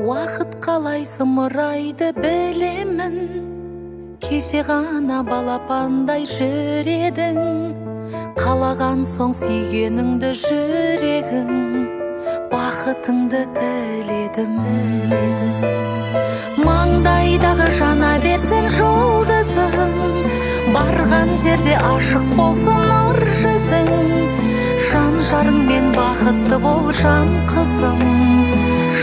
Уақыт қалай зымырайды білемін, кеше ғана балапандай жүр едің. Қалаған соң сүйгеніңді жүрегің, бақытыңды тіледім. Маңдайдағы жана берсін жұлдызың, барған жерде ашық болсын нұр жүзің. Жан жарыңмен бақытты бол жан қызым,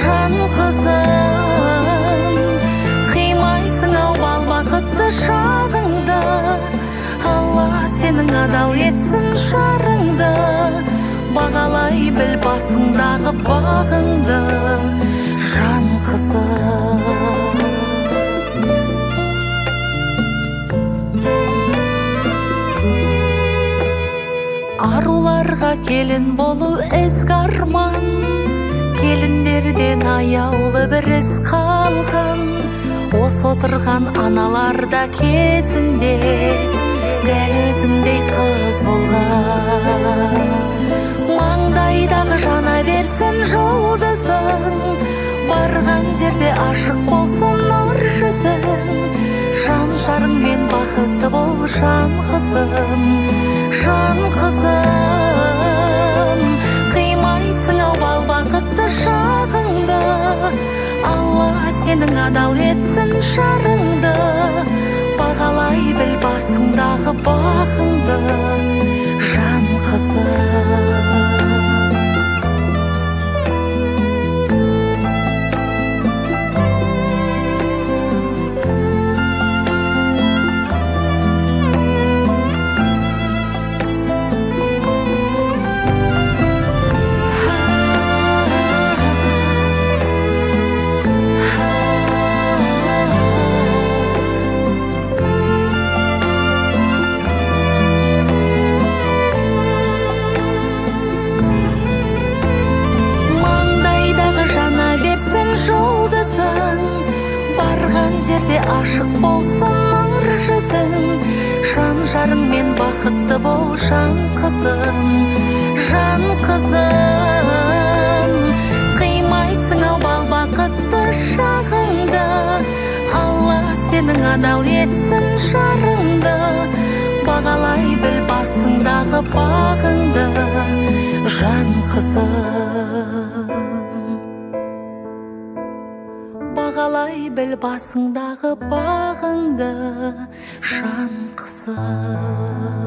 жан қызым. Қимайсың ау бал бақытты шағыңды, Алла сенің адал етсін жарыңды. Бағалай біл басыңдағы бағыңды, жан қызым. Аруларға келін болу ізгі арман, келіндерден аяулы бір із қалған. Осы отырған аналарда кезінде дәл өзіңдей қыз болған. Маңдайдағы жана берсін жұлдызың, барған жерде ашық болсын нұр жүзің. Жан жарыңмен бақытты бол жан қызым, жан қызым. Қимайсың ау бал бақытты шағыңды, Алла сенің адал етсін жарыңды. Бағалай біл басыңдағы бағыңды, жан қызым. Жұлдызың, барған жерде ашық болсын нұр жүзің. Жан жарыңмен бақытты бол жан қызым, жан қызым. Қимайсың ау бал бақытты шағыңды, Алла сенің адал етсін жарыңды. Бағалай біл басыңдағы бағыңды, жан қызым. Бағалай біл басыңдағы бағыңды, жан қызым.